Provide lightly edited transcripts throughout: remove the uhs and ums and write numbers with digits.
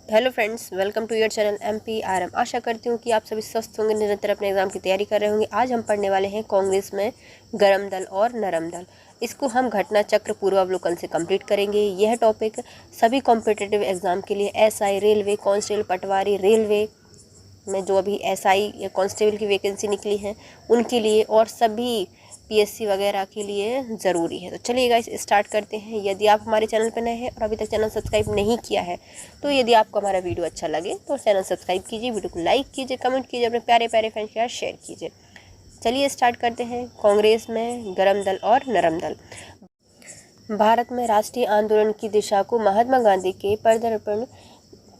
Hello friends, welcome to your channel MPRM। आशा करती हूँ कि आप सभी स्वस्थ होंगे, निरंतर अपने एग्जाम की तैयारी कर रहे होंगे। आज हम पढ़ने वाले हैं कांग्रेस में गरम दल और नरम दल। इसको हम घटना चक्र पूर्वावलोकन से कंप्लीट करेंगे। यह टॉपिक सभी कॉम्पिटिटिव एग्जाम के लिए SI, रेलवे, कांस्टेबल, पटवारी, रेलवे में जो अभी SI या कांस्टेबल की वैकेंसी निकली है उनके लिए और सभी PSC वगैरह के लिए ज़रूरी है। तो चलिए गाइस स्टार्ट करते हैं। यदि आप हमारे चैनल पर नए हैं और अभी तक चैनल सब्सक्राइब नहीं किया है तो यदि आपको हमारा वीडियो अच्छा लगे तो चैनल सब्सक्राइब कीजिए, वीडियो को लाइक कीजिए, कमेंट कीजिए, अपने प्यारे प्यारे फ्रेंड्स के साथ शेयर कीजिए। चलिए स्टार्ट करते हैं। कांग्रेस में गरम दल और नरम दल। भारत में राष्ट्रीय आंदोलन की दिशा को महात्मा गांधी के पदार्पण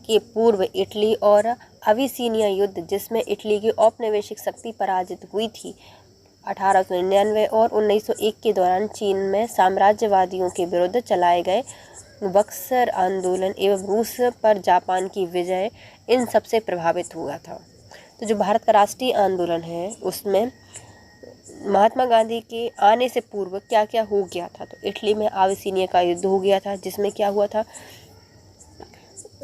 के पूर्व इटली और अबिसिनिया युद्ध, जिसमें इटली की औपनिवेशिक शक्ति पराजित हुई थी, 1899 और 1901 के दौरान चीन में साम्राज्यवादियों के विरुद्ध चलाए गए बक्सर आंदोलन एवं रूस पर जापान की विजय, इन सबसे प्रभावित हुआ था। तो जो भारत का राष्ट्रीय आंदोलन है उसमें महात्मा गांधी के आने से पूर्व क्या क्या हो गया था। तो इटली में अबिसिनिया का युद्ध हो गया था, जिसमें क्या हुआ था,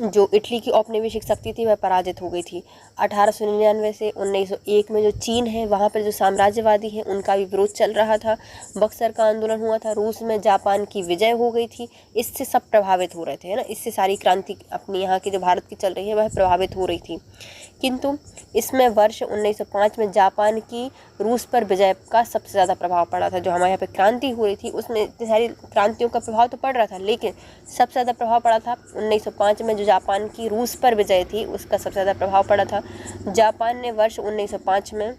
जो इटली की औपनिवेशिक शक्ति थी वह पराजित हो गई थी। 1899 से 1901 में जो चीन है वहाँ पर जो साम्राज्यवादी हैं उनका भी विरोध चल रहा था। बक्सर का आंदोलन हुआ था, रूस में जापान की विजय हो गई थी। इससे सब प्रभावित हो रहे थे, है ना। इससे सारी क्रांति अपनी यहाँ की जो भारत की चल रही है वह प्रभावित हो रही थी। किंतु इसमें वर्ष 1905 में जापान की रूस पर विजय का सबसे ज़्यादा प्रभाव पड़ा था। जो हमारे यहाँ पे क्रांति हो रही थी उसमें इतनी सारी क्रांतियों का प्रभाव तो पड़ रहा था, लेकिन सबसे ज़्यादा प्रभाव पड़ा था 1905 में जो जापान की रूस पर विजय थी उसका सबसे ज़्यादा प्रभाव पड़ा था। जापान ने वर्ष 1905 में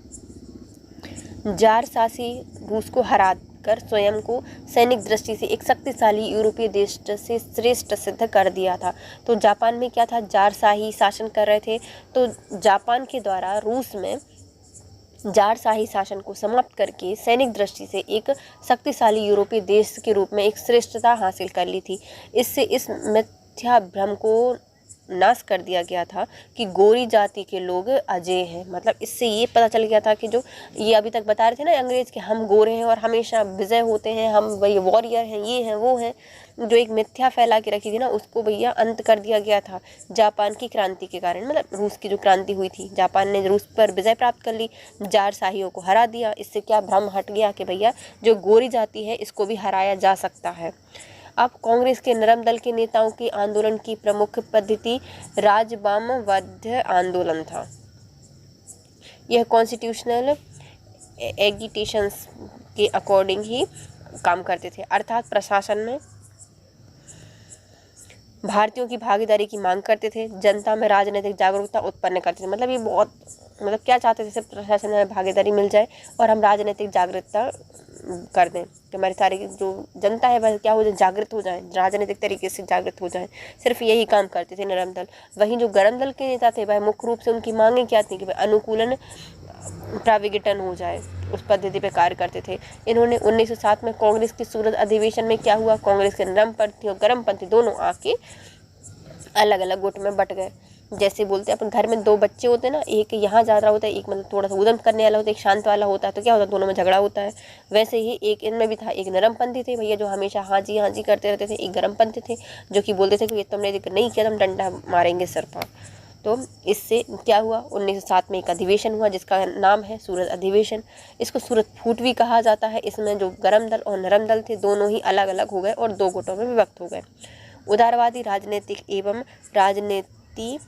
जार शासी रूस को हरा कर स्वयं को सैनिक दृष्टि से एक शक्तिशाली यूरोपीय देश से श्रेष्ठ सिद्ध कर दिया था। तो जापान में क्या था, जारशाही शासन कर रहे थे। तो जापान के द्वारा रूस में जारशाही शासन को समाप्त करके सैनिक दृष्टि से एक शक्तिशाली यूरोपीय देश के रूप में एक श्रेष्ठता हासिल कर ली थी। इससे इस मिथ्या भ्रम को नाश कर दिया गया था कि गोरी जाति के लोग अजय हैं। मतलब इससे ये पता चल गया था कि जो ये अभी तक बता रहे थे ना अंग्रेज कि हम गोरे हैं और हमेशा विजय होते हैं, हम वही वॉरियर हैं, ये हैं वो हैं, जो एक मिथ्या फैला के रखी थी ना उसको भैया अंत कर दिया गया था जापान की क्रांति के कारण। मतलब रूस की जो क्रांति हुई थी, जापान ने रूस पर विजय प्राप्त कर ली, जारशाहियों को हरा दिया। इससे क्या भ्रम हट गया कि भैया जो गोरी जाति है इसको भी हराया जा सकता है। अब कांग्रेस के नरम दल के नेताओं की आंदोलन की प्रमुख पद्धति राजवामवाद आंदोलन था। यह कॉन्स्टिट्यूशनल एगिटेशंस के अकॉर्डिंग ही काम करते थे, अर्थात प्रशासन में भारतीयों की भागीदारी की मांग करते थे, जनता में राजनीतिक जागरूकता उत्पन्न करते थे। मतलब ये बहुत क्या चाहते थे, सिर्फ प्रशासन में भागीदारी मिल जाए और हम राजनीतिक जागरूकता कर दें कि हमारी सारी जो जनता है वह क्या हो जाए, जागृत हो जाए, राजनीतिक तरीके से जागृत हो जाए। सिर्फ यही काम करते थे नरम दल। वहीं जो गरम दल के नेता थे वह मुख्य रूप से उनकी मांगे क्या थी कि भाई अनुकूलन प्राविगटन हो जाए, उस पद्धति पे कार्य करते थे। इन्होंने 1907 में कांग्रेस के सूरत अधिवेशन में क्या हुआ, कांग्रेस के नरमपंथी और गर्मपंथी दोनों आके अलग अलग गुट में बट गए। जैसे बोलते हैं अपन घर में दो बच्चे होते हैं ना, एक यहाँ जा रहा होता है, एक मतलब थोड़ा सा उधम करने वाला होता है, एक शांत वाला होता है, तो क्या होता है दोनों में झगड़ा होता है। वैसे ही एक इनमें भी था, एक नरमपंथी थे भैया जो हमेशा हाँ जी करते रहते थे, एक गर्मपंथी थे जो कि बोलते थे कि तुमने जिक्र नहीं किया तो हम डंडा मारेंगे सर पर। तो इससे क्या हुआ, 1907 में एक अधिवेशन हुआ जिसका नाम है सूरत अधिवेशन। इसको सूरत फूट भी कहा जाता है। इसमें जो गरम दल और नरम दल थे दोनों ही अलग अलग हो गए और दो गुटों में विभक्त हो गए। उदारवादी राजनीतिक एवं राजनीति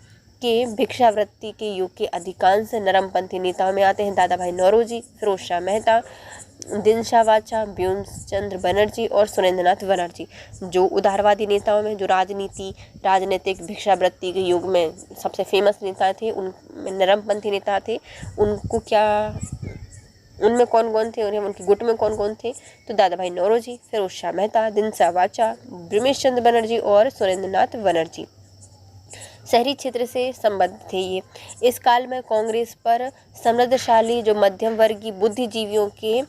के भिक्षावृत्ति के युग के अधिकांश नरमपंथी नेताओं में आते हैं दादा भाई नौरोजी, फिरोज शाह मेहता, दिनशा वाचा, ब्योमचंद्र बनर्जी और सुरेंद्रनाथ बनर्जी। जो उदारवादी नेताओं में जो राजनीतिक भिक्षावृत्ति के युग में सबसे फेमस नेता थे, उनमें नरमपंथी नेता थे। उनको क्या, उनमें कौन कौन थे और उनके गुट में कौन कौन थे, तो दादा भाई नौरोजी, फिरोज शाह मेहता, दिनशा वाचा, ब्योमचंद्र बनर्जी और सुरेंद्रनाथ बनर्जी। शहरी क्षेत्र से संबद्ध थे ये। इस काल में कांग्रेस पर समृद्धशाली जो मध्यम वर्गीय बुद्धिजीवियों के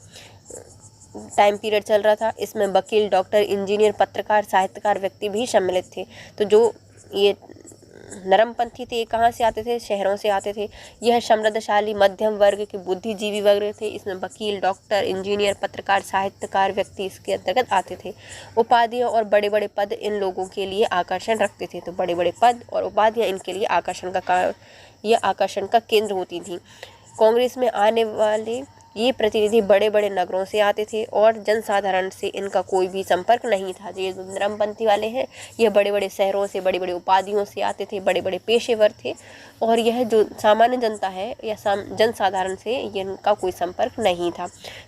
टाइम पीरियड चल रहा था। इसमें वकील, डॉक्टर, इंजीनियर, पत्रकार, साहित्यकार व्यक्ति भी सम्मिलित थे। तो जो ये नरमपंथी थे, ये कहाँ से आते थे? शहरों से आते थे। यह समृद्धशाली मध्यम वर्ग के बुद्धिजीवी वर्ग थे। इसमें वकील, डॉक्टर, इंजीनियर, पत्रकार, साहित्यकार व्यक्ति इसके अंतर्गत आते थे। उपाधियाँ और बड़े बड़े पद इन लोगों के लिए आकर्षण रखते थे। तो बड़े बड़े पद और उपाधियाँ इनके लिए आकर्षण का केंद्र होती थी। कांग्रेस में आने वाले ये प्रतिनिधि बड़े बड़े नगरों से आते थे और जनसाधारण से इनका कोई भी संपर्क नहीं था। ये जो नरमपंथी वाले हैं, ये बड़े बड़े शहरों से, बड़ी बड़ी उपाधियों से आते थे, बड़े बड़े पेशेवर थे, और यह जो सामान्य जनता है या जनसाधारण से इनका कोई संपर्क नहीं था।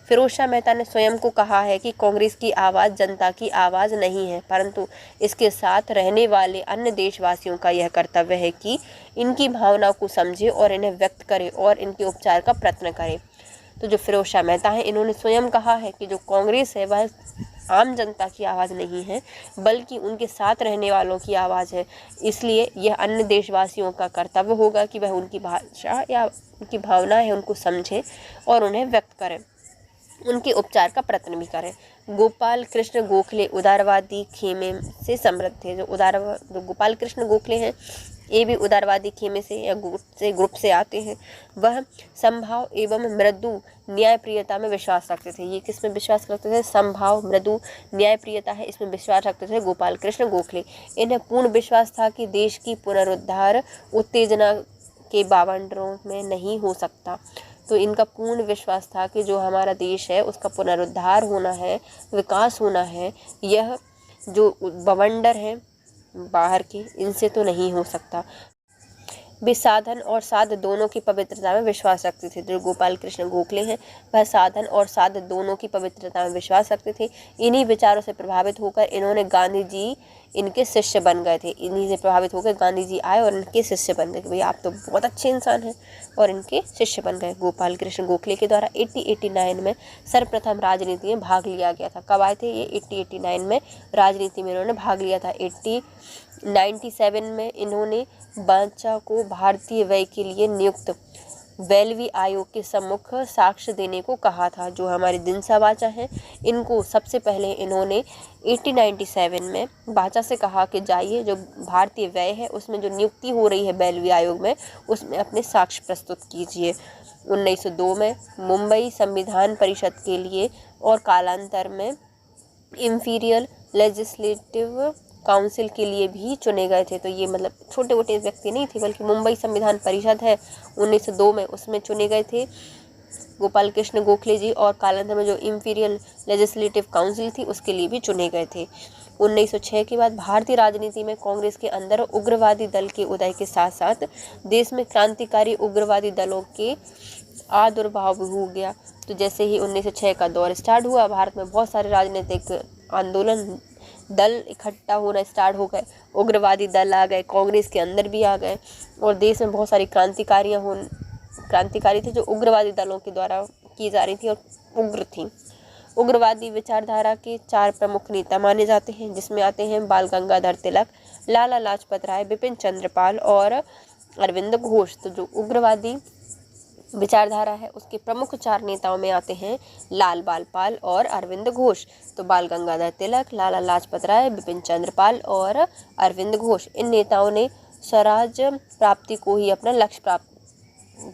फिरोज शाह मेहता ने स्वयं को कहा है कि कांग्रेस की आवाज़ जनता की आवाज़ नहीं है, परंतु इसके साथ रहने वाले अन्य देशवासियों का यह कर्तव्य है कि इनकी भावना को समझे और इन्हें व्यक्त करे और इनके उपचार का प्रयत्न करे। तो जो फिरोज शाह मेहता हैं, इन्होंने स्वयं कहा है कि जो कांग्रेस है वह आम जनता की आवाज़ नहीं है, बल्कि उनके साथ रहने वालों की आवाज़ है। इसलिए यह अन्य देशवासियों का कर्तव्य होगा कि वह उनकी भाषा या उनकी भावना है उनको समझें और उन्हें व्यक्त करें, उनके उपचार का प्रयत्न भी करें। गोपाल कृष्ण गोखले उदारवादी खेमे से समृद्ध थे। जो गोपाल कृष्ण गोखले हैं, ये भी उदारवादी खेमे से या ग्रुप से आते हैं। वह समभाव एवं मृदु न्यायप्रियता में विश्वास रखते थे। ये किस में विश्वास रखते थे? समभाव, मृदु, न्यायप्रियता है, इसमें विश्वास रखते थे गोपाल कृष्ण गोखले। इन्हें पूर्ण विश्वास था कि देश की पुनरुद्धार उत्तेजना के बावंडरों में नहीं हो सकता। तो इनका पूर्ण विश्वास था कि जो हमारा देश है उसका पुनरुद्धार होना है, विकास होना है, यह जो बवंडर हैं बाहर के, इनसे तो नहीं हो सकता। वे साधन और साध दोनों की पवित्रता में विश्वास रखते थे। जो गोपाल कृष्ण गोखले हैं वह साधन और साध दोनों की पवित्रता में विश्वास रखते थे। इन्हीं विचारों से प्रभावित होकर इन्होंने गांधी जी इनके शिष्य बन गए थे। इन्हीं से प्रभावित होकर गांधी जी आए और इनके शिष्य बन गए कि भाई आप तो बहुत अच्छे इंसान हैं, और इनके शिष्य बन गए। गोपाल कृष्ण गोखले के द्वारा 1889 में सर्वप्रथम राजनीति में भाग लिया गया था। कब आए थे ये? 1889 में राजनीति में इन्होंने भाग लिया था। 1897 में इन्होंने बांचा को भारतीय व्यय के लिए नियुक्त वेलवी आयोग के सम्मुख साक्ष्य देने को कहा था। जो हमारे दिनसा बाचा हैं, इनको सबसे पहले इन्होंने 1897 में बाचा से कहा कि जाइए जो भारतीय व्यय है उसमें जो नियुक्ति हो रही है वेलवी आयोग में, उसमें अपने साक्ष्य प्रस्तुत कीजिए। 1902 में मुंबई संविधान परिषद के लिए और कालांतर में इंपीरियल लेजिस्लेटिव काउंसिल के लिए भी चुने गए थे। तो ये मतलब छोटे मोटे व्यक्ति नहीं थे, बल्कि मुंबई संविधान परिषद है 1902 में, उसमें चुने गए थे गोपाल कृष्ण गोखले जी, और कालांतर में जो इंपीरियल लेजिस्लेटिव काउंसिल थी उसके लिए भी चुने गए थे। 1906 के बाद भारतीय राजनीति में कांग्रेस के अंदर उग्रवादी दल के उदय के साथ साथ देश में क्रांतिकारी उग्रवादी दलों के आविर्भाव हो गया। तो जैसे ही 1906 का दौर स्टार्ट हुआ, भारत में बहुत सारे राजनीतिक आंदोलन दल इकट्ठा होना स्टार्ट हो गए, उग्रवादी दल आ गए, कांग्रेस के अंदर भी आ गए, और देश में बहुत सारी क्रांतिकारी थे जो उग्रवादी दलों के द्वारा की जा रही थी और उग्र थी। उग्रवादी विचारधारा के 4 प्रमुख नेता माने जाते हैं, जिसमें आते हैं बाल गंगाधर तिलक, लाला लाजपत राय, बिपिन चंद्र पाल और अरविंद घोष। तो जो उग्रवादी विचारधारा है उसके प्रमुख 4 नेताओं में आते हैं लाल बाल पाल और अरविंद घोष। तो बाल गंगाधर तिलक, लाला लाजपत राय, बिपिन चंद्र पाल और अरविंद घोष, इन नेताओं ने स्वराज प्राप्ति को ही अपना लक्ष्य प्राप्त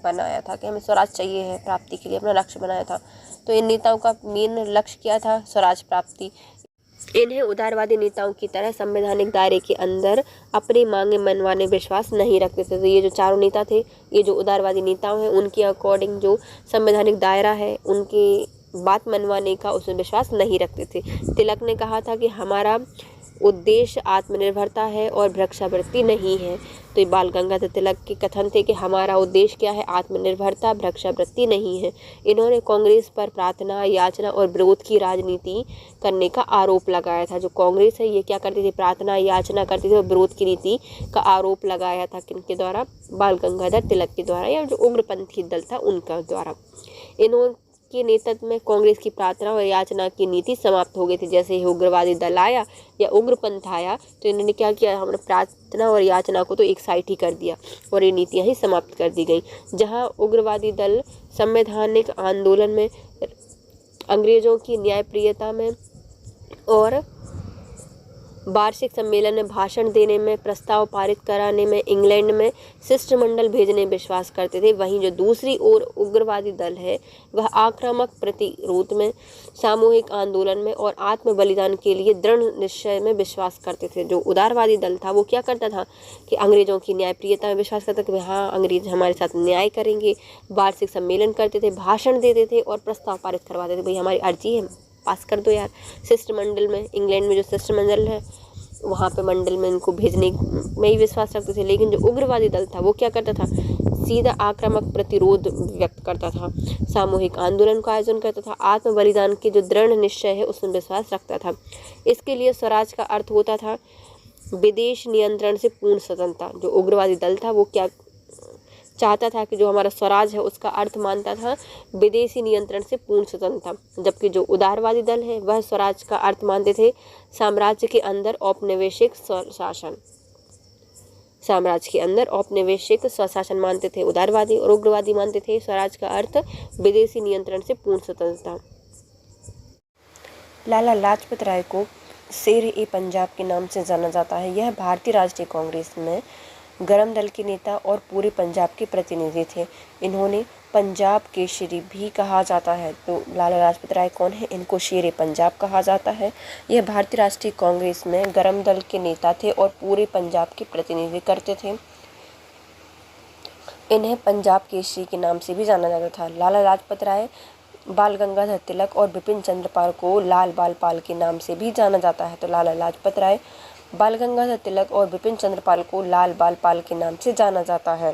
बनाया था कि हमें स्वराज चाहिए है, प्राप्ति के लिए अपना लक्ष्य बनाया था। तो इन नेताओं का मेन लक्ष्य क्या था? स्वराज प्राप्ति। इन्हें उदारवादी नेताओं की तरह संवैधानिक दायरे के अंदर अपनी मांगे मनवाने विश्वास नहीं रखते थे। तो ये जो 4 नेता थे, ये जो उदारवादी नेताओं हैं, उनके अकॉर्डिंग जो संवैधानिक दायरा है उनकी बात मनवाने का उसमें विश्वास नहीं रखते थे। तिलक ने कहा था कि हमारा उद्देश्य आत्मनिर्भरता है और भिक्षावृत्ति नहीं है। तो बाल गंगाधर तिलक के कथन थे कि हमारा उद्देश्य क्या है? आत्मनिर्भरता, भिक्षावृत्ति नहीं है। इन्होंने कांग्रेस पर प्रार्थना, याचना और विरोध की राजनीति करने का आरोप लगाया था। जो कांग्रेस है ये क्या करती थी? प्रार्थना, याचना करती थी और विरोध की नीति का आरोप लगाया था किनके द्वारा? बाल गंगाधर तिलक के द्वारा, या जो उग्रपंथी दल था उनका द्वारा। के नेतृत्व में कांग्रेस की प्रार्थना और याचना की नीति समाप्त हो गई थी। जैसे ही उग्रवादी दल आया या उग्रपंथ आया तो इन्होंने क्या किया? हमने प्रार्थना और याचना को तो एक साइड ही कर दिया और ये नीतियां ही समाप्त कर दी गई। जहां उग्रवादी दल संवैधानिक आंदोलन में, अंग्रेजों की न्यायप्रियता में और वार्षिक सम्मेलन में भाषण देने में, प्रस्ताव पारित कराने में, इंग्लैंड में शिष्टमंडल भेजने में विश्वास करते थे। वहीं जो दूसरी ओर उग्रवादी दल है वह आक्रामक प्रतिरोध में, सामूहिक आंदोलन में और आत्म बलिदान के लिए दृढ़ निश्चय में विश्वास करते थे। जो उदारवादी दल था वो क्या करता था कि अंग्रेजों की न्यायप्रियता में विश्वास करता था कि हाँ, अंग्रेज हमारे साथ न्याय करेंगे। वार्षिक सम्मेलन करते थे, भाषण देते थे और प्रस्ताव पारित करवाते थे, भाई हमारी अर्जी है, पास कर दो यार। शिष्टमंडल में, इंग्लैंड में जो शिष्टमंडल है वहाँ पे मंडल में इनको भेजने में ही विश्वास रखते थे। लेकिन जो उग्रवादी दल था वो क्या करता था, सीधा आक्रामक प्रतिरोध व्यक्त करता था, सामूहिक आंदोलन का आयोजन करता था, आत्म बलिदान के जो दृढ़ निश्चय है उसमें विश्वास रखता था। इसके लिए स्वराज का अर्थ होता था विदेश नियंत्रण से पूर्ण स्वतंत्रता। जो उग्रवादी दल था वो क्या चाहता था कि जो हमारा स्वराज है उसका अर्थ मानता था विदेशी नियंत्रण से पूर्ण स्वतंत्रता, जबकि जो उदारवादी दल है वह स्वराज का अर्थ मानते थे साम्राज्य के अंदर औपनिवेशिक स्वशासन। साम्राज्य के अंदर औपनिवेशिक स्वशासन मानते थे उदारवादी, और उग्रवादी मानते थे स्वराज का अर्थ विदेशी नियंत्रण से पूर्ण स्वतंत्रता। लाला लाजपत राय को शेर-ए-पंजाब के नाम से जाना जाता है। यह भारतीय राष्ट्रीय कांग्रेस में गरम दल के नेता और पूरे पंजाब के प्रतिनिधि थे। इन्होंने पंजाब केसरी भी कहा जाता है। तो लाला लाजपत राय कौन है, इनको शेर-ए-पंजाब कहा जाता है। यह भारतीय राष्ट्रीय कांग्रेस में गरम दल के नेता थे और पूरे पंजाब के प्रतिनिधि करते थे। इन्हें पंजाब केसरी के नाम से भी जाना जाता था। लाला लाजपत राय बाल गंगाधर तिलक और बिपिन चंद्र पाल को लाल बाल पाल के नाम से भी जाना जाता है। तो लाला लाजपत राय, बाल गंगाधर तिलक और बिपिन चंद्र पाल को लाल बाल पाल के नाम से जाना जाता है।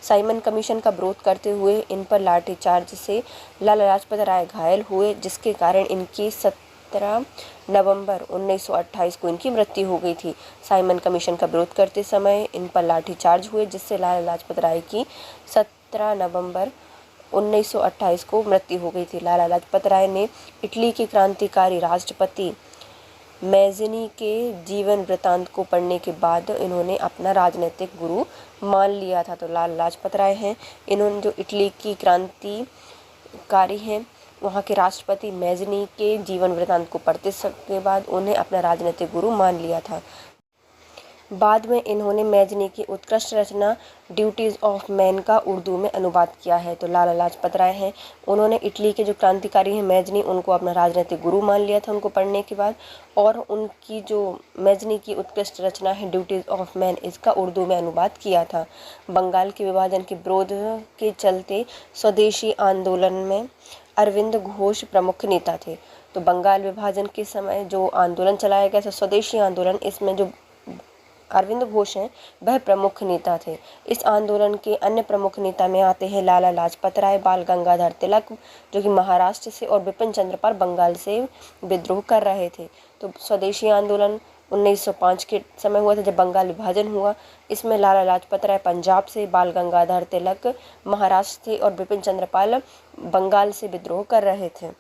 साइमन कमीशन का विरोध करते हुए इन पर लाठीचार्ज से लाला लाजपत राय घायल हुए, जिसके कारण इनकी 17 नवंबर 1928 को इनकी मृत्यु हो गई थी। साइमन कमीशन का विरोध करते समय इन पर लाठीचार्ज हुए, जिससे लाला लाजपत राय की 17 नवंबर 1928 को मृत्यु हो गई थी। लाला लाजपत राय ने इटली के क्रांतिकारी राष्ट्रपति मैज़नी के जीवन वृत्तांत को पढ़ने के बाद इन्होंने अपना राजनीतिक गुरु मान लिया था। तो लाला लाजपत राय हैं, इन्होंने जो इटली की क्रांतिकारी हैं वहाँ के राष्ट्रपति मैज़नी के जीवन वृत्तांत को पढ़ते के बाद उन्हें अपना राजनीतिक गुरु मान लिया था। बाद में इन्होंने मैज़नी की उत्कृष्ट रचना ड्यूटीज़ ऑफ मैन का उर्दू में अनुवाद किया है। तो लाला लाजपत राय हैं, उन्होंने इटली के जो क्रांतिकारी हैं मैज़नी, उनको अपना राजनीतिक गुरु मान लिया था उनको पढ़ने के बाद, और उनकी जो मैज़नी की उत्कृष्ट रचना है ड्यूटीज़ ऑफ मैन, इसका उर्दू में अनुवाद किया था। बंगाल के विभाजन के विरोध के चलते स्वदेशी आंदोलन में अरविंद घोष प्रमुख नेता थे। तो बंगाल विभाजन के समय जो आंदोलन चलाया गया था स्वदेशी आंदोलन, इसमें जो अरविंद घोष हैं वह प्रमुख नेता थे। इस आंदोलन के अन्य प्रमुख नेता में आते हैं लाला लाजपत राय, बाल गंगाधर तिलक जो कि महाराष्ट्र से, और बिपिन चंद्र पाल बंगाल से विद्रोह कर रहे थे। तो स्वदेशी आंदोलन 1905 के समय हुआ था जब बंगाल विभाजन हुआ। इसमें लाला लाजपत राय पंजाब से, बाल गंगाधर तिलक महाराष्ट्र से और बिपिन चंद्र पाल बंगाल से विद्रोह कर रहे थे।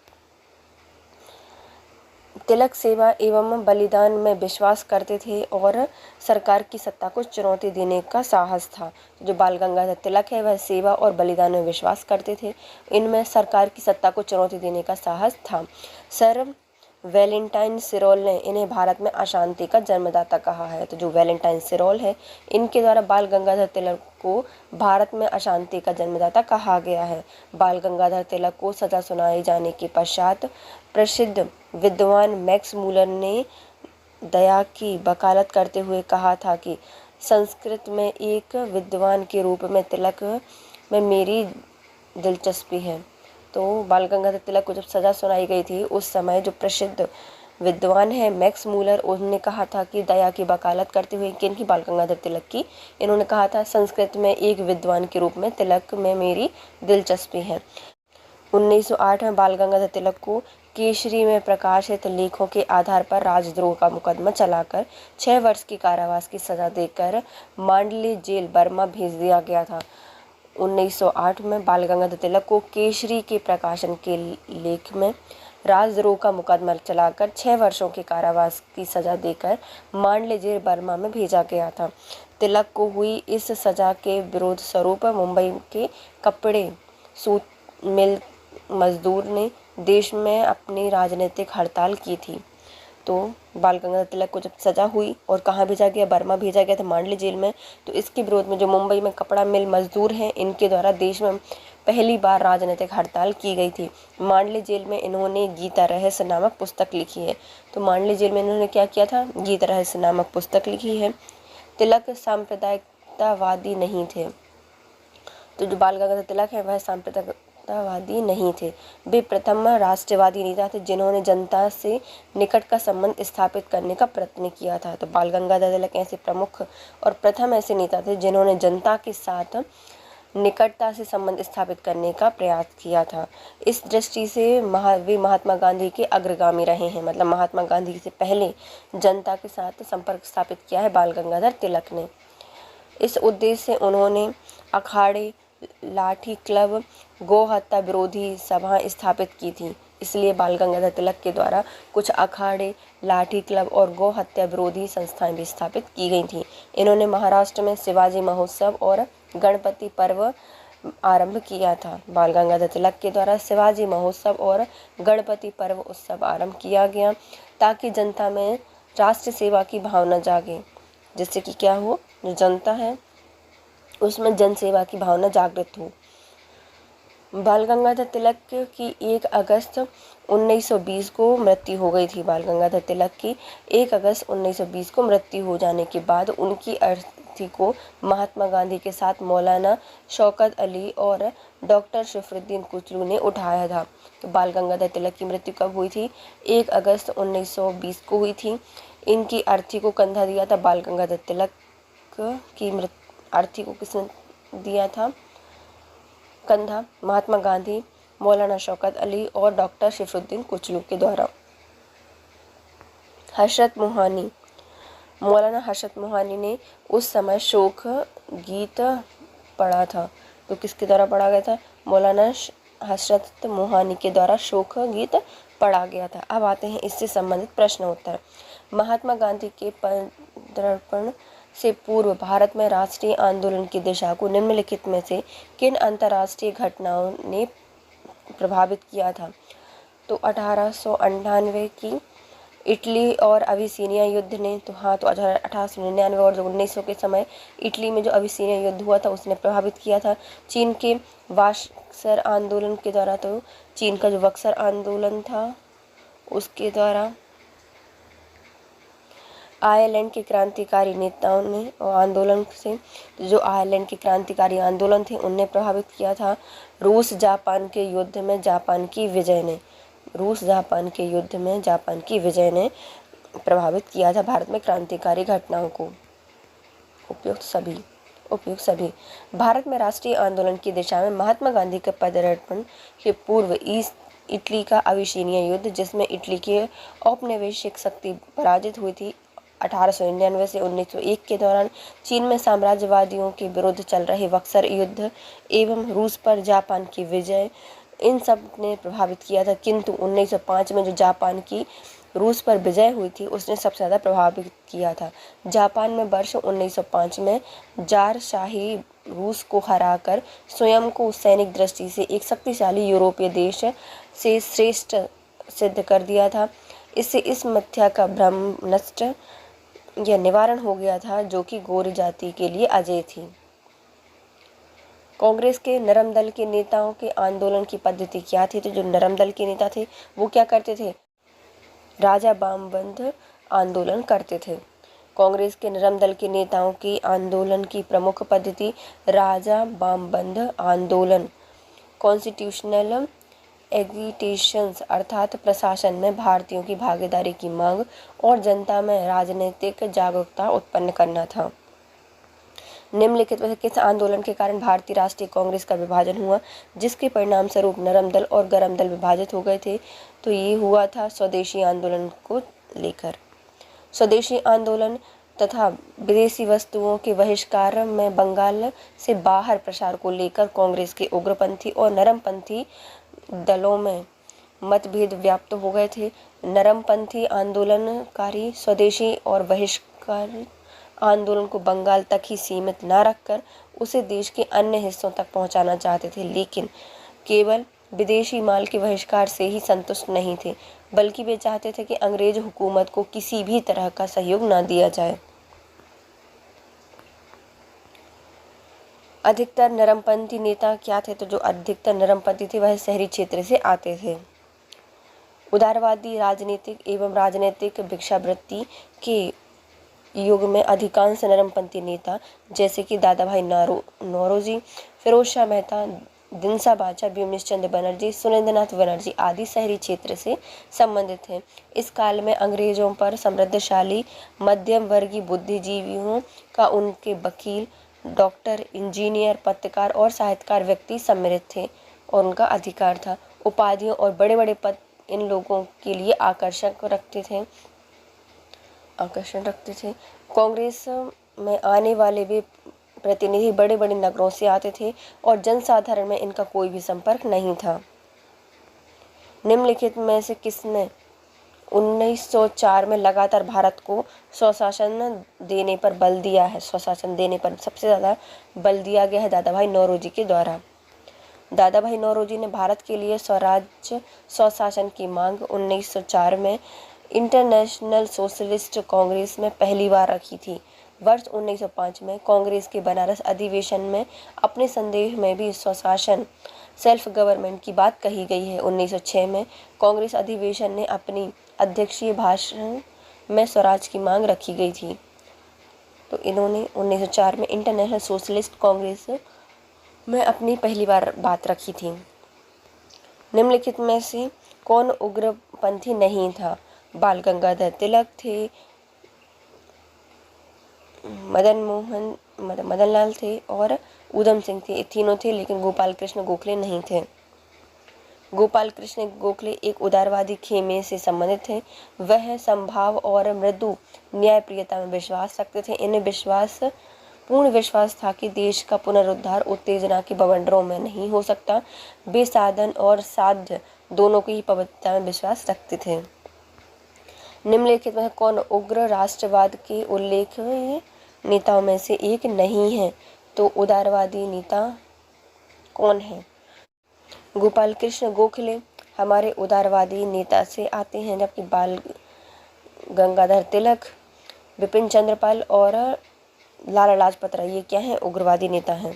तिलक सेवा एवं बलिदान में विश्वास करते थे और सरकार की सत्ता को चुनौती देने का साहस था। जो बाल गंगाधर तिलक है वह सेवा और बलिदान में विश्वास करते थे, इनमें सरकार की सत्ता को चुनौती देने का साहस था। सर वैलेंटाइन सिरोल ने इन्हें भारत में अशांति का जन्मदाता कहा है। तो जो वैलेंटाइन सिरोल है, इनके द्वारा बाल गंगाधर तिलक को भारत में अशांति का जन्मदाता कहा गया है। बाल गंगाधर तिलक को सजा सुनाए जाने के पश्चात प्रसिद्ध विद्वान मैक्स मूलर ने दया की वकालत करते हुए कहा था कि संस्कृत में एक विद्वान के रूप में तिलक में मेरी दिलचस्पी है। तो बाल गंगाधर तिलक को जब सज़ा सुनाई गई थी उस समय जो प्रसिद्ध विद्वान है मैक्स मूलर, उन्होंने कहा था कि दया की वकालत करते हुए किन की, बाल गंगाधर तिलक की, इन्होंने कहा था संस्कृत में एक विद्वान के रूप में तिलक में मेरी दिलचस्पी है। 1908 में बाल गंगाधर तिलक को केसरी में प्रकाशित लेखों के आधार पर राजद्रोह का मुकदमा चलाकर 6 वर्ष की कारावास की सज़ा देकर मांडले जेल बर्मा भेज दिया गया था। 1908 में बाल गंगाधर तिलक को केसरी के प्रकाशन के लेख में राजद्रोह का मुकदमा चलाकर 6 वर्षों के कारावास की सज़ा देकर मांडले जेल बर्मा में भेजा गया था। तिलक को हुई इस सज़ा के विरोध स्वरूप मुंबई के कपड़े सूत मिल मजदूर ने देश में अपनी राजनीतिक हड़ताल की थी। तो बाल गंगाधर तिलक को जब सजा हुई और कहाँ भेजा गया, बर्मा भेजा गया था, मांडले जेल में। तो इसके विरोध में जो मुंबई में कपड़ा मिल मजदूर हैं, इनके द्वारा देश में पहली बार राजनीतिक हड़ताल की गई थी। मांडले जेल में इन्होंने गीता रहस्य नामक पुस्तक लिखी है। तो मांडले जेल में इन्होंने क्या किया था, गीता रहस्य नामक पुस्तक लिखी है। तिलक सांप्रदायिकतावादी नहीं थे। तो जो बाल गंगाधर तिलक है वह सांप्रदायिकतावादी नहीं थे। वे प्रथम राष्ट्रवादी नेता थे जिन्होंने जनता से निकट का संबंध स्थापित करने का प्रयत्न किया था। तो बाल गंगाधर तिलक ऐसे प्रमुख और प्रथम ऐसे नेता थे जिन्होंने जनता के साथ निकटता से संबंध स्थापित करने का प्रयास किया था। इस दृष्टि से वे महात्मा गांधी के अग्रगामी रहे हैं। मतलब महात्मा गांधी से पहले जनता के साथ संपर्क स्थापित किया है बाल गंगाधर तिलक ने। इस उद्देश्य से उन्होंने अखाड़े, लाठी क्लब, गौ हत्या विरोधी सभाएं स्थापित की थी। इसलिए बाल गंगाधर तिलक के द्वारा कुछ अखाड़े, लाठी क्लब और गौ हत्या विरोधी संस्थाएं भी स्थापित की गई थी। इन्होंने महाराष्ट्र में शिवाजी महोत्सव और गणपति पर्व आरंभ किया था। बाल गंगाधर तिलक के द्वारा शिवाजी महोत्सव और गणपति पर्व उत्सव आरंभ किया गया ताकि जनता में राष्ट्र सेवा की भावना जागे, जिससे कि क्या हो, जो जनता है उसमें जन सेवा की भावना जागृत हो। बाल गंगाधर तिलक की 1 अगस्त 1920 को मृत्यु हो गई थी। बाल गंगाधर तिलक की 1 अगस्त 1920 को मृत्यु हो जाने के बाद उनकी अर्थी को महात्मा गांधी के साथ मौलाना शौकत अली और डॉक्टर शरीफुद्दीन कुचलू ने उठाया था। तो बाल गंगाधर तिलक की मृत्यु कब हुई थी, 1 अगस्त 1920 को हुई थी। इनकी अर्थी को कंधा दिया था बाल गंगाधर तिलक की अर्थी को किसने दिया था, कंधा, महात्मा गांधी, मौलाना शौकत अली और डॉक्टर शरीफुद्दीन कुचलू के द्वारा। हशरत मोहानी, मौलाना हशरत मोहानी ने उस समय शोक गीत पढ़ा था। तो किसके द्वारा पढ़ा गया था, मौलाना हशरत मोहानी के द्वारा शोक गीत पढ़ा गया था। अब आते हैं इससे संबंधित प्रश्न उत्तर। महात्मा गांधी के पदार्पण से पूर्व भारत में राष्ट्रीय आंदोलन की दिशा को निम्नलिखित में से किन अंतर्राष्ट्रीय घटनाओं ने प्रभावित किया था। तो 1898 की इटली और अबिसीनिया युद्ध ने, तो हाँ, तो 1899 और 1900 के समय इटली में जो अबिसीनिया युद्ध हुआ था उसने प्रभावित किया था। चीन के बक्सर आंदोलन के द्वारा, तो चीन का जो बक्सर आंदोलन था उसके द्वारा आयरलैंड के क्रांतिकारी नेताओं ने और आंदोलन से, जो आयरलैंड के क्रांतिकारी आंदोलन थे उनने प्रभावित किया था। रूस जापान के युद्ध में जापान की विजय ने, रूस जापान के युद्ध में जापान की विजय ने प्रभावित किया था भारत में क्रांतिकारी घटनाओं को। उपयुक्त सभी। भारत में राष्ट्रीय आंदोलन की दिशा में महात्मा गांधी के पदार्पण के पूर्व इटली का अबिसीनिया युद्ध, जिसमें इटली की औपनिवेशिक शक्ति पराजित हुई थी 1899 से 1901 के दौरान, चीन में साम्राज्यवादियों के विरुद्ध चल रहे बक्सर युद्ध एवं रूस पर जापान की विजय, इन सब ने प्रभावित किया था। किंतु 1905 में जो जापान की रूस पर विजय हुई थी उसने सबसे ज़्यादा प्रभावित किया था। जापान में वर्ष 1905 में जार शाही रूस को हराकर स्वयं को सैनिक दृष्टि से एक शक्तिशाली यूरोपीय देश से श्रेष्ठ सिद्ध कर दिया था। इससे इस मिथ्या का भ्रम नष्ट या निवारण हो गया था जो कि गौर जाति के लिए अजय थी। कांग्रेस के नरम दल के नेताओं के आंदोलन की पद्धति क्या थी। तो जो नरम दल के नेता थे वो क्या करते थे, राजा बामबंद आंदोलन करते थे। कांग्रेस के नरम दल के नेताओं की आंदोलन की प्रमुख पद्धति राजा बामबंद आंदोलन, कॉन्स्टिट्यूशनल एगिटेशंस अर्थात प्रशासन में भारतीयों की भागीदारी की मांग और जनता में राजनीतिक जागरूकता उत्पन्न करना था। निम्नलिखित में से किस आंदोलन के कारण भारतीय राष्ट्रीय कांग्रेस का विभाजन हुआ, जिसके परिणाम स्वरूप नरम दल और गरम दल विभाजित हो गए थे। तो ये हुआ था स्वदेशी आंदोलन को लेकर। स्वदेशी आंदोलन तथा विदेशी वस्तुओं के बहिष्कार में बंगाल से बाहर प्रसार को लेकर कांग्रेस के उग्रपंथी और नरमपंथी दलों में मतभेद व्याप्त हो गए थे। नरमपंथी आंदोलनकारी स्वदेशी और बहिष्कार आंदोलन को बंगाल तक ही सीमित न रखकर उसे देश के अन्य हिस्सों तक पहुंचाना चाहते थे, लेकिन केवल विदेशी माल के बहिष्कार से ही संतुष्ट नहीं थे, बल्कि वे चाहते थे कि अंग्रेज हुकूमत को किसी भी तरह का सहयोग न दिया जाए। अधिकतर नरमपंथी नेता क्या थे? तो जो अधिकतर नरमपंथी थे वह शहरी क्षेत्र से आते थे। उदारवादी राजनीतिक एवं राजनीतिक भिक्षावृत्ति के युग में अधिकांश नरमपंथी नेता जैसे कि दादा भाई नौरोजी, फिरोज शाह मेहता, दिनसा बाचा, बिमनिश चंद्र बनर्जी, सुरेंद्रनाथ बनर्जी आदि शहरी क्षेत्र से संबंधित हैं। इस काल में अंग्रेजों पर समृद्धशाली मध्यम वर्गीय बुद्धिजीवियों का उनके वकील, डॉक्टर, इंजीनियर, पत्रकार और साहित्यकार व्यक्ति सम्मिलित थे और उनका अधिकार था। उपाधियों और बड़े बड़े पद इन लोगों के लिए आकर्षण रखते थे। कांग्रेस में आने वाले वे प्रतिनिधि बड़े बड़े नगरों से आते थे और जनसाधारण में इनका कोई भी संपर्क नहीं था। निम्नलिखित में से किसने 1904 में लगातार भारत को स्वशासन देने पर बल दिया है? स्वशासन देने पर सबसे ज़्यादा बल दिया गया है दादा भाई नौरोजी के द्वारा। दादा भाई नौरोजी ने भारत के लिए स्वराज्य स्वशासन की मांग 1904 में इंटरनेशनल सोशलिस्ट कांग्रेस में पहली बार रखी थी। वर्ष 1905 में कांग्रेस के बनारस अधिवेशन में अपने संदेश में भी स्वशासन सेल्फ गवर्नमेंट की बात कही गई है। 1906 में कांग्रेस अधिवेशन ने अपनी अध्यक्षीय भाषण में स्वराज की मांग रखी गई थी। तो इन्होंने 1904 में इंटरनेशनल सोशलिस्ट कांग्रेस में अपनी पहली बार बात रखी थी। निम्नलिखित में से कौन उग्रपंथी नहीं था? बाल गंगाधर तिलक थे, मदन लाल थे और ऊधम सिंह थे। ये तीनों थे, लेकिन गोपाल कृष्ण गोखले नहीं थे। गोपाल कृष्ण गोखले एक उदारवादी खेमे से संबंधित थे। वह संभाव और मृदु न्यायप्रियता में विश्वास रखते थे। इन्हें पूर्ण विश्वास था कि देश का पुनरुद्धार उत्तेजना के बवंडरों में नहीं हो सकता। वे साधन और साध्य दोनों की ही पवित्रता में विश्वास रखते थे। निम्नलिखित में कौन उग्र राष्ट्रवाद के उल्लेखनीय नेताओं में से एक नहीं है? तो उदारवादी नेता कौन है? गोपाल कृष्ण गोखले हमारे उदारवादी नेता से आते हैं, जबकि बाल गंगाधर तिलक, बिपिन चंद्र पाल और लाला लाजपत राय ये क्या है? उग्रवादी नेता हैं।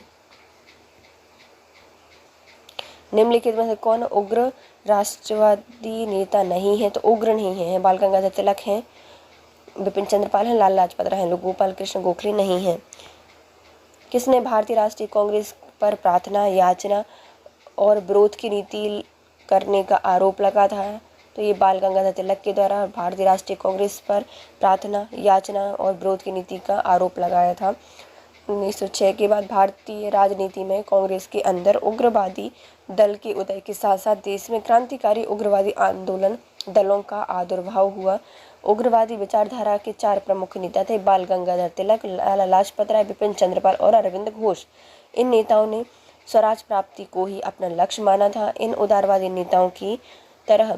निम्नलिखित में से कौन उग्र राष्ट्रवादी नेता नहीं है? तो उग्र नहीं है, बाल गंगाधर तिलक हैं, बिपिन चंद्र पाल हैं, लाला लाजपत राय हैं, लोग गोपाल कृष्ण गोखले नहीं हैं। किसने भारतीय राष्ट्रीय कांग्रेस पर प्रार्थना, याचना और विरोध की नीति करने का आरोप लगा था? तो ये बाल गंगाधर तिलक के द्वारा भारतीय राष्ट्रीय कांग्रेस पर प्रार्थना, याचना और विरोध की नीति का आरोप लगाया था। 1906 के बाद भारतीय राजनीति में कांग्रेस के अंदर उग्रवादी दल के उदय के साथ साथ देश में क्रांतिकारी उग्रवादी आंदोलन दलों का आविर्भाव हुआ। उग्रवादी विचारधारा के 4 प्रमुख नेता थे: बाल गंगाधर तिलक, लाला लाजपत राय, बिपिन चंद्र पाल और अरविंद घोष। इन नेताओं ने स्वराज प्राप्ति को ही अपना लक्ष्य माना था। इन उदारवादी नेताओं की तरह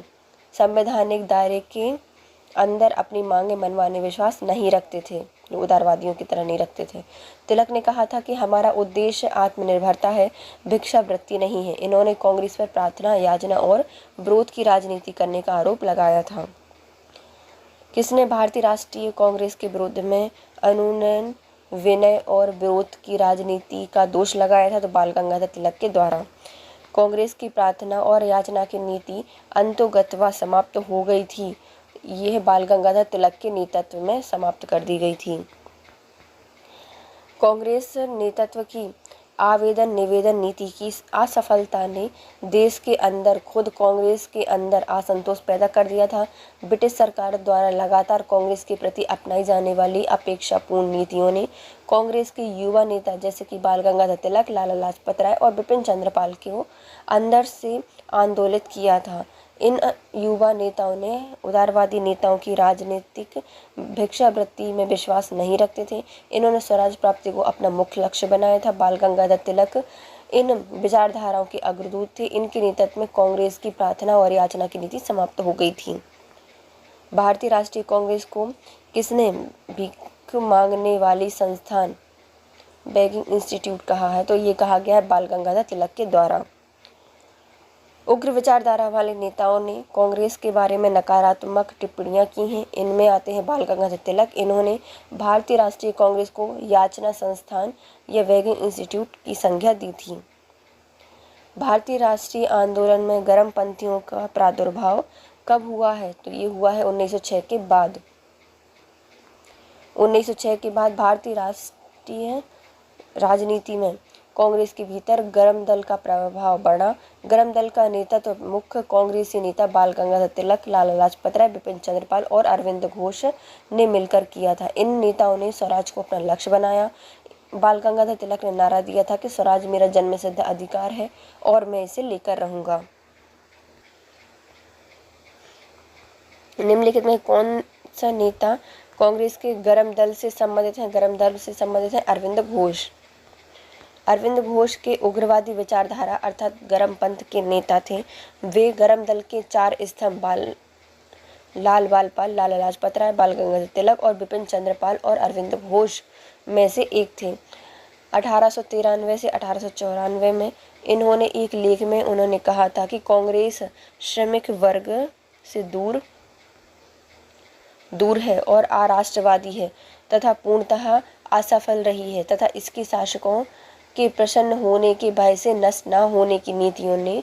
संवैधानिक दायरे के अंदर अपनी मांगें मनवाने विश्वास नहीं रखते थे, जो उदारवादियों की तरह नहीं रखते थे। तिलक ने कहा था कि हमारा उद्देश्य आत्मनिर्भरता है, भिक्षावृत्ति नहीं है। इन्होंने कांग्रेस पर प्रार्थना, याचना और विरोध की राजनीति करने का आरोप लगाया था। किसने भारतीय राष्ट्रीय कांग्रेस के विरुद्ध में अनुनय, विनय और विरोध की राजनीति का दोष लगाया था? तो बाल गंगाधर तिलक के द्वारा। कांग्रेस की प्रार्थना और याचना की नीति अंतोगत्वा समाप्त हो गई थी। यह बाल गंगाधर तिलक के नेतृत्व में समाप्त कर दी गई थी। कांग्रेस नेतृत्व की आवेदन निवेदन नीति की असफलता ने देश के अंदर खुद कांग्रेस के अंदर असंतोष पैदा कर दिया था। ब्रिटिश सरकार द्वारा लगातार कांग्रेस के प्रति अपनाई जाने वाली अपेक्षापूर्ण नीतियों ने कांग्रेस के युवा नेता जैसे कि बाल गंगाधर तिलक, लाला लाजपत राय और बिपिन चंद्र पाल को अंदर से आंदोलित किया था। इन युवा नेताओं ने उदारवादी नेताओं की राजनीतिक भिक्षावृत्ति में विश्वास नहीं रखते थे। इन्होंने स्वराज प्राप्ति को अपना मुख्य लक्ष्य बनाया था। बाल गंगाधर तिलक इन विचारधाराओं के अग्रदूत थे। इनके नेतृत्व में कांग्रेस की प्रार्थना और याचना की नीति समाप्त हो गई थी। भारतीय राष्ट्रीय कांग्रेस को किसने भीख मांगने वाली संस्थान, बेगिंग इंस्टीट्यूट कहा है? तो ये कहा गया है बाल गंगाधर तिलक के द्वारा। उग्र विचारधारा वाले नेताओं ने कांग्रेस के बारे में नकारात्मक टिप्पणियां की हैं। इनमें आते हैं बाल गंगाधर तिलक। इन्होंने भारतीय राष्ट्रीय कांग्रेस को याचना संस्थान या वैगिंग इंस्टीट्यूट की संज्ञा दी थी। भारतीय राष्ट्रीय आंदोलन में गर्मपंथियों का प्रादुर्भाव कब हुआ है? तो ये हुआ है 1906 के बाद। 1906 के बाद भारतीय राष्ट्रीय राजनीति में कांग्रेस के भीतर गरम दल का प्रभाव बढ़ा। गरम दल का नेतृत्व मुख्य कांग्रेसी नेता बाल गंगाधर तिलक, लाला लाजपत राय, बिपिन चंद्रपाल और अरविंद घोष ने मिलकर किया था। इन नेताओं ने स्वराज को अपना लक्ष्य बनाया। बाल गंगाधर तिलक ने नारा दिया था कि स्वराज मेरा जन्मसिद्ध अधिकार है और मैं इसे लेकर रहूंगा। निम्नलिखित में कौन सा नेता कांग्रेस के गरम दल से संबंधित है? गरम दल से संबंधित है अरविंद घोष। अरविंद घोष के उग्रवादी विचारधारा अर्थात गरम पंथ के नेता थे। वे गरम दल के चार स्तंभ लाल बालपाल, लाला लाजपत राय, बाल गंगाधर तिलक और बिपिन चंद्रपाल और अरविंद घोष में से एक थे। 1893 से 1894 में इन्होंने एक लेख में उन्होंने कहा था कि कांग्रेस श्रमिक वर्ग से दूर है और अराष्ट्रवादी है तथा पूर्णतः असफल रही है तथा इसके शासकों के प्रसन्न होने के भय से नष्ट न होने की नीतियों ने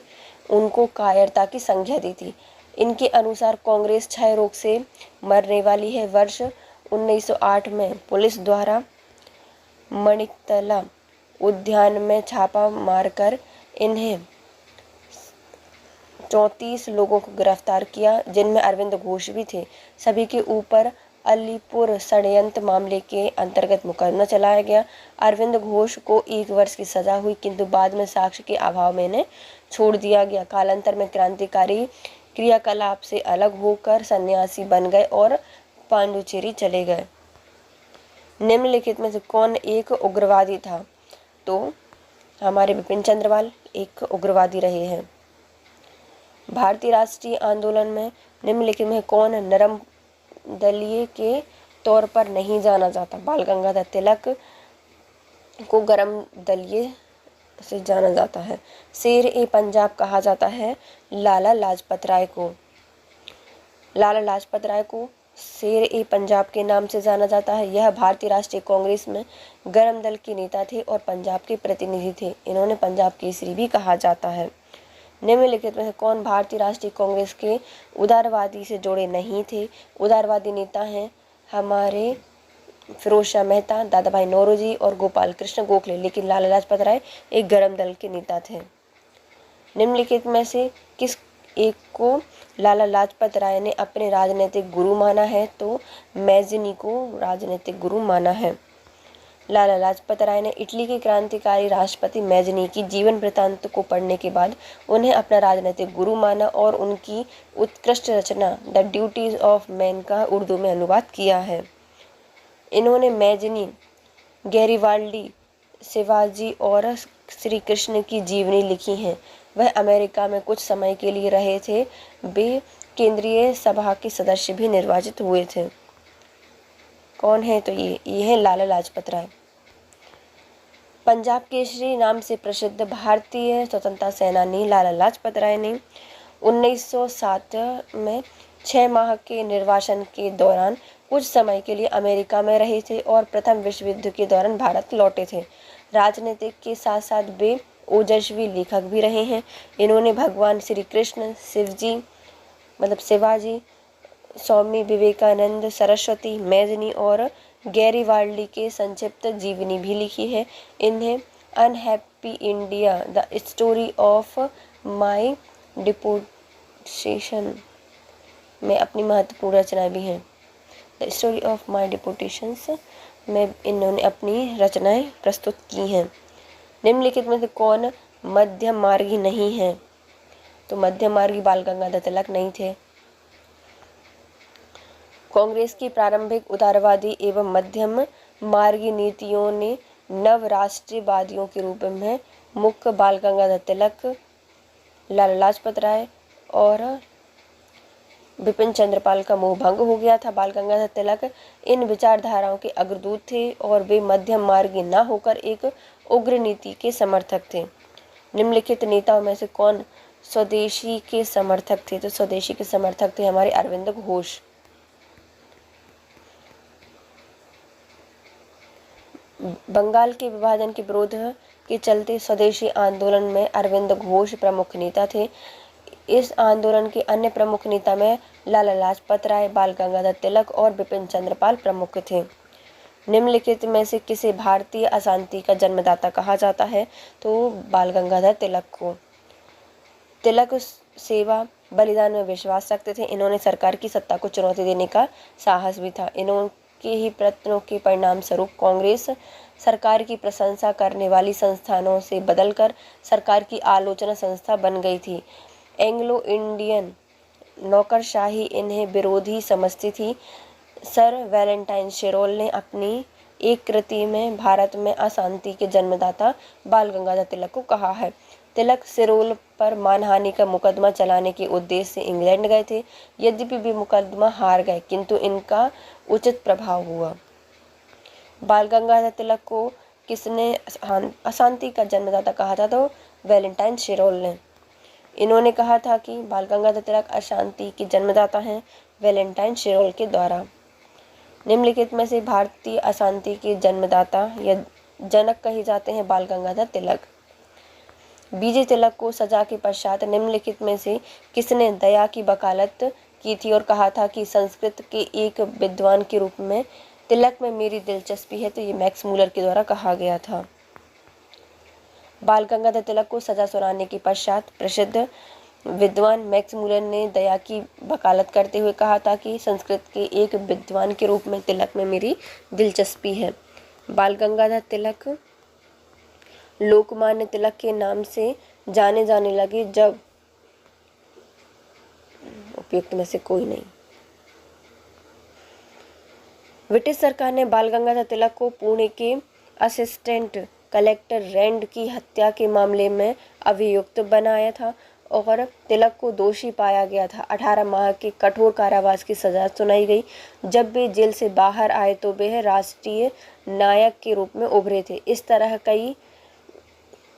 उनको कायरता की संज्ञा दी थी। इनके अनुसार कांग्रेस क्षय रोग से मरने वाली है। वर्ष 1908 में पुलिस द्वारा मणिकतला उद्यान में छापा मारकर इन्हें 34 लोगों को गिरफ्तार किया, जिनमें अरविंद घोष भी थे। सभी के ऊपर अलीपुर षड्यंत्र मामले के अंतर्गत मुकदमा चलाया गया। अरविंद घोष को 1 वर्ष की सजा हुई, किंतु बाद में साक्ष्य के अभाव में इन्हें छोड़ दिया गया। कालांतर में क्रांतिकारी क्रियाकलाप से अलग होकर सन्यासी बन गए और पांडुचेरी चले गए। निम्नलिखित में से कौन एक उग्रवादी था? तो हमारे बिपिन चंद्रपाल एक उग्रवादी रहे हैं। भारतीय राष्ट्रीय आंदोलन में निम्नलिखित में कौन नरम दलीय के तौर पर नहीं जाना जाता? बाल गंगाधर तिलक को गरम दलीय से जाना जाता है। शेर ए पंजाब कहा जाता है लाला लाजपत राय को। लाला लाजपत राय को शेर ए पंजाब के नाम से जाना जाता है। यह भारतीय राष्ट्रीय कांग्रेस में गरम दल के नेता थे और पंजाब के प्रतिनिधि थे। इन्होंने पंजाब केसरी भी कहा जाता है। निम्नलिखित में से कौन भारतीय राष्ट्रीय कांग्रेस के उदारवादी से जुड़े नहीं थे? उदारवादी नेता हैं हमारे फिरोज शाह मेहता, दादा भाई नौरोजी और गोपाल कृष्ण गोखले, लेकिन लाला लाजपत राय एक गरम दल के नेता थे। निम्नलिखित में से किस एक को लाला लाजपत राय ने अपने राजनीतिक गुरु माना है? तो मैजिनी को राजनीतिक गुरु माना है। लाला लाजपत राय ने इटली के क्रांतिकारी राष्ट्रपति मैजिनी की जीवन वृत्तांत को पढ़ने के बाद उन्हें अपना राजनीतिक गुरु माना और उनकी उत्कृष्ट रचना द ड्यूटीज ऑफ मैन का उर्दू में अनुवाद किया है। इन्होंने मैजिनी, गैरिबाल्डी, शिवाजी और श्री कृष्ण की जीवनी लिखी है। वह अमेरिका में कुछ समय के लिए रहे थे। वे केंद्रीय सभा के सदस्य भी निर्वाचित हुए थे। कौन है? तो ये है लाला लाजपत राय। पंजाब केसरी नाम से प्रसिद्ध भारतीय स्वतंत्रता सेनानी लाला लाजपत राय ने 1907 में 6 माह के निर्वासन के दौरान कुछ समय के लिए अमेरिका में रहे थे और प्रथम विश्व युद्ध के दौरान भारत लौटे थे। राजनीतिक के साथ साथ वे ओजस्वी लेखक भी रहे हैं। इन्होंने भगवान श्री कृष्ण, शिवाजी, स्वामी विवेकानंद, सरस्वती, मैजिनी और गैरिबाल्डी के संक्षिप्त जीवनी भी लिखी है। इन्हें unhappy India, the story of my deportation में अपनी महत्वपूर्ण रचनाएं भी हैं। द स्टोरी ऑफ माई डिपोटेशंस में इन्होंने अपनी रचनाएं प्रस्तुत की हैं। निम्नलिखित में से कौन मध्यम मार्गी नहीं है? तो मध्यम मार्गी बाल गंगाधर तिलक नहीं थे। कांग्रेस की प्रारंभिक उदारवादी एवं मध्यम मार्गी नीतियों ने नव राष्ट्रवादियों के रूप में मुख्य बाल गंगाधर तिलक, लाला लाजपत राय और बिपिन चंद्रपाल का मोह भंग हो गया था। बाल गंगाधर तिलक इन विचारधाराओं के अग्रदूत थे और वे मध्यम मार्गी न होकर एक उग्र नीति के समर्थक थे। निम्नलिखित नेताओं में से कौन स्वदेशी के समर्थक थे, तो स्वदेशी के समर्थक थे हमारे अरविंद घोष। बंगाल के विभाजन के विरोध के चलते स्वदेशी आंदोलन में अरविंद घोष प्रमुख नेता थे। इस आंदोलन के अन्य प्रमुख नेता में लाला लाजपत राय, बाल गंगाधर तिलक और बिपिन चंद्र पाल प्रमुख थे। निम्नलिखित में से किसे भारतीय अशांति का जन्मदाता कहा जाता है? तो बाल गंगाधर तिलक को। तिलक सेवा बलिदान में विश्वास रखते थे। इन्होंने सरकार की सत्ता को चुनौती देने का साहस भी था। इन्होंने ही प्रयत्नों के परिणाम स्वरूप कांग्रेस सरकार की प्रशंसा करने वाली संस्थानों से बदलकर सरकार की आलोचना संस्था बन गई थी। एंग्लो इंडियन नौकरशाही इन्हें विरोधी समझती थी। सर वैलेंटाइन शेरोल ने अपनी एक कृति में भारत में अशांति के जन्मदाता बाल गंगाधर तिलक को कहा है। तिलक शेरोल पर मानहानि का मुकदमा चलाने के उद्देश्य से इंग्लैंड गए थे। यद्यपि वे मुकदमा हार गए, किंतु इनका उचित प्रभाव हुआ। बाल गंगाधर तिलक को किसने अशांति का जन्मदाता कहा था? तो वैलेंटाइन शेरोल ने। इन्होंने कहा था कि बाल गंगाधर तिलक अशांति के जन्मदाता हैं, वैलेंटाइन शेरोल के द्वारा। निम्नलिखित में से भारतीय अशांति के जन्मदाता या जनक कहे जाते हैं बाल गंगाधर तिलक। बीजे तिलक को सजा के पश्चात निम्नलिखित में से किसने दया की वकालत की थी और कहा था कि संस्कृत के एक विद्वान के रूप में तिलक में मेरी दिलचस्पी है? तो ये मैक्स मूलर के द्वारा कहा गया था। बाल गंगाधर तिलक को सजा सुनाने के पश्चात प्रसिद्ध विद्वान मैक्स मूलर ने दया की वकालत करते हुए कहा था कि संस्कृत के एक विद्वान के रूप में तिलक में मेरी दिलचस्पी है। बाल गंगाधर तिलक लोकमान्य तिलक के नाम से जाने जाने लगे जब उपयुक्त में से कोई नहीं। ब्रिटिश सरकार ने बाल गंगाधर तिलक को पुणे के असिस्टेंट कलेक्टर रैंड की हत्या के मामले में अभियुक्त बनाया था और तिलक को दोषी पाया गया था। 18 माह के कठोर कारावास की सजा सुनाई गई। जब वे जेल से बाहर आए तो वे राष्ट्रीय नायक के रूप में उभरे थे। इस तरह कई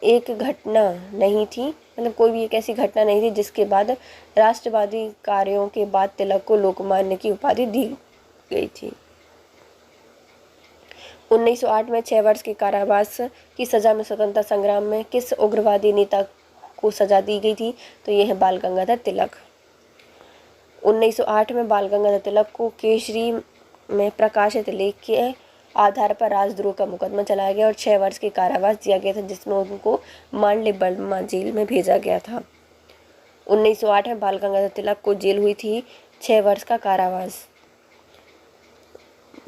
एक घटना नहीं थी, मतलब कोई भी एक ऐसी घटना नहीं थी जिसके बाद राष्ट्रवादी कार्यों के बाद तिलक को लोकमान्य की उपाधि दी गई थी। 1908 में 6 वर्ष के कारावास की सजा में स्वतंत्रता संग्राम में किस उग्रवादी नेता को सजा दी गई थी? तो यह है बाल गंगाधर तिलक। 1908 में बाल गंगाधर तिलक को केसरी में प्रकाशित लेख के आधार पर राजद्रोह का मुकदमा चलाया गया और 6 वर्ष के कारावास दिया गया था, जिसमें उनको मांडले बर्मा जेल में भेजा गया था। 1908 में बाल गंगाधर तिलक को जेल हुई थी 6 वर्ष का कारावास।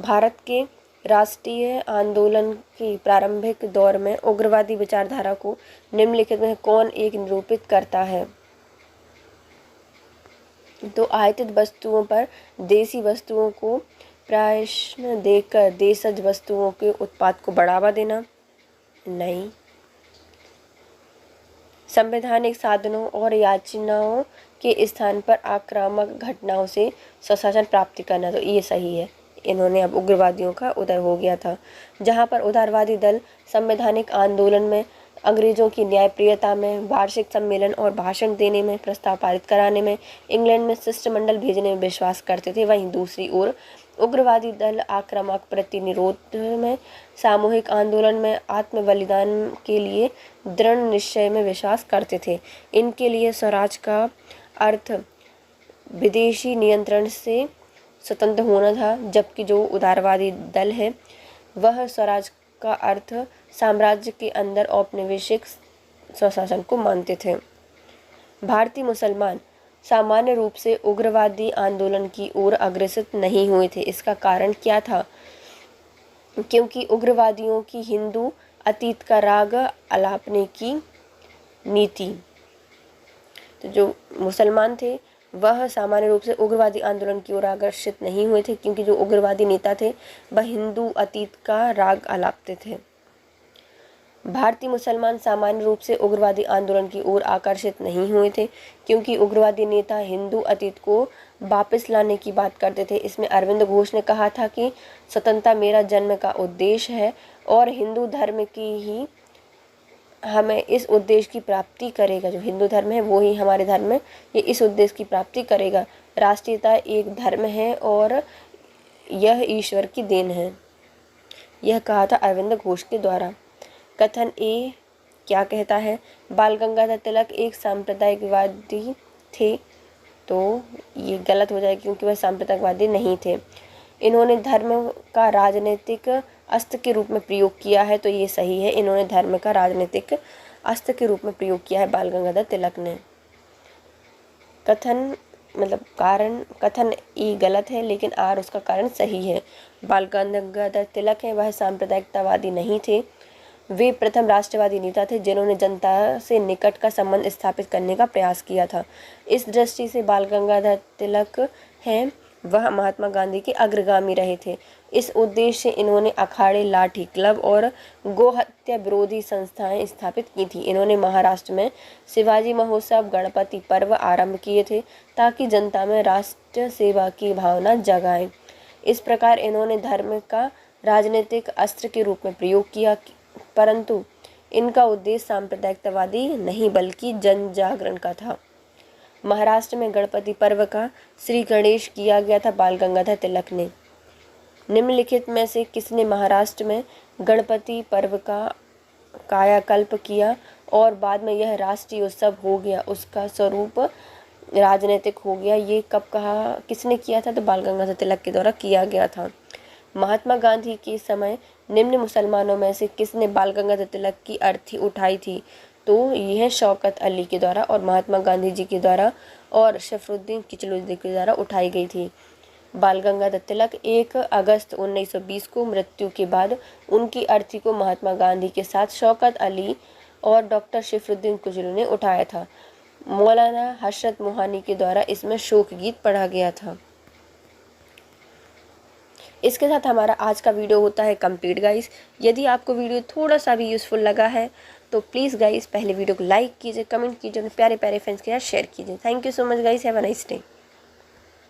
भारत के राष्ट्रीय आंदोलन के प्रारंभिक दौर में उग्रवादी विचारधारा को निम्नलिखित में कौन एक निरूपित करता है? तो आयातित वस्तुओं पर देसी वस्तुओं को प्रायश्चित देकर देशज वस्तुओं के उत्पाद को बढ़ावा देना? नहीं। संवैधानिक साधनों और याचनाओं के स्थान पर आक्रामक घटनाओं से स्वशासन प्राप्ति करना? तो ये सही है। इन्होंने अब उग्रवादियों का उदय हो गया था। जहां पर उदारवादी दल संवैधानिक आंदोलन में, अंग्रेजों की न्यायप्रियता में, वार्षिक सम्मेलन और भाषण देने में, प्रस्ताव पारित कराने में, इंग्लैंड में शिष्टमंडल भेजने में विश्वास करते थे, वहीं दूसरी ओर उग्रवादी दल आक्रामक प्रतिनिरोध में, सामूहिक आंदोलन में, आत्म बलिदान के लिए दृढ़ निश्चय में विश्वास करते थे। इनके लिए स्वराज का अर्थ विदेशी नियंत्रण से स्वतंत्र होना था, जबकि जो उदारवादी दल है वह स्वराज का अर्थ साम्राज्य के अंदर औपनिवेशिक स्वशासन को मानते थे। भारतीय मुसलमान सामान्य रूप से उग्रवादी आंदोलन की ओर अग्रसर नहीं हुए थे। इसका कारण क्या था? क्योंकि उग्रवादियों की हिंदू अतीत का राग अलापने की नीति। तो जो मुसलमान थे वह सामान्य रूप से उग्रवादी आंदोलन की ओर आकर्षित नहीं हुए थे, क्योंकि जो उग्रवादी नेता थे वह हिंदू अतीत का राग आलापते थे। भारतीय मुसलमान सामान्य रूप से उग्रवादी आंदोलन की ओर आकर्षित नहीं हुए थे, क्योंकि उग्रवादी नेता हिंदू अतीत को वापस लाने की बात करते थे। इसमें अरविंद घोष ने कहा था कि स्वतंत्रता मेरा जन्म का उद्देश्य है और हिंदू धर्म की ही हमें इस उद्देश्य की प्राप्ति करेगा। जो हिंदू धर्म है वो ही हमारे धर्म है, ये इस उद्देश्य की प्राप्ति करेगा। राष्ट्रीयता एक धर्म है और यह ईश्वर की देन है। यह कहा था अरविंद घोष के द्वारा। कथन ए क्या कहता है? बाल गंगाधर तिलक एक सांप्रदायिकवादी थे। तो ये गलत हो जाएगा क्योंकि वह सांप्रदायिकवादी नहीं थे। इन्होंने धर्म का राजनीतिक अस्त्र के रूप में प्रयोग किया है, तो ये सही है। इन्होंने धर्म का राजनीतिक अस्त्र के रूप में प्रयोग किया है बाल गंगाधर तिलक ने। कथन मतलब कारण, कथन ई गलत है लेकिन आर उसका कारण सही है। बाल गंगाधर तिलक है वह सांप्रदायिकतावादी नहीं थे। वे प्रथम राष्ट्रवादी नेता थे जिन्होंने जनता से निकट का संबंध स्थापित करने का प्रयास किया था। इस दृष्टि से बाल गंगाधर तिलक हैं वह महात्मा गांधी के अग्रगामी रहे थे। इस उद्देश्य से इन्होंने अखाड़े, लाठी क्लब और गोहत्या विरोधी संस्थाएं स्थापित की थी। इन्होंने महाराष्ट्र में शिवाजी महोत्सव, गणपति पर्व आरंभ किए थे ताकि जनता में राष्ट्र सेवा की भावना जगाएं। इस प्रकार इन्होंने धर्म का राजनीतिक अस्त्र के रूप में प्रयोग किया, परंतु इनका उद्देश्य सांप्रदायिकतावादी नहीं बल्कि जन जागरण का था। महाराष्ट्र में गणपति पर्व का श्री गणेश किया गया था बाल गंगाधर तिलक ने। निम्नलिखित में से किसने महाराष्ट्र में गणपति पर्व का कायाकल्प किया और बाद में यह राष्ट्रीय उत्सव हो गया, उसका स्वरूप राजनीतिक हो गया? ये कब कहा, किसने किया था? तो बाल गंगाधर तिलक के द्वारा किया गया था। महात्मा गांधी के समय निम्न मुसलमानों में से किसने बाल गंगाधर तिलक की अर्थी उठाई थी? तो यह शौकत अली के द्वारा और महात्मा गांधी जी के द्वारा और शफरुद्दीन किचलुद्दीन के द्वारा उठाई गई थी। बाल गंगाधर तिलक 1 अगस्त 1920 को मृत्यु के बाद उनकी अर्थी को महात्मा गांधी के साथ शौकत अली और डॉक्टर शफरुद्दीन किचलू ने उठाया था। मौलाना हशरत मोहानी के द्वारा इसमें शोक गीत पढ़ा गया था। इसके साथ हमारा आज का वीडियो होता है कंप्लीट गाइस। यदि आपको वीडियो थोड़ा सा भी यूज़फुल लगा है तो प्लीज़ गाइस पहले वीडियो को लाइक कीजिए, कमेंट कीजिए, प्यारे प्यारे फ्रेंड्स के साथ शेयर कीजिए। Thank you so much guys, have a nice day.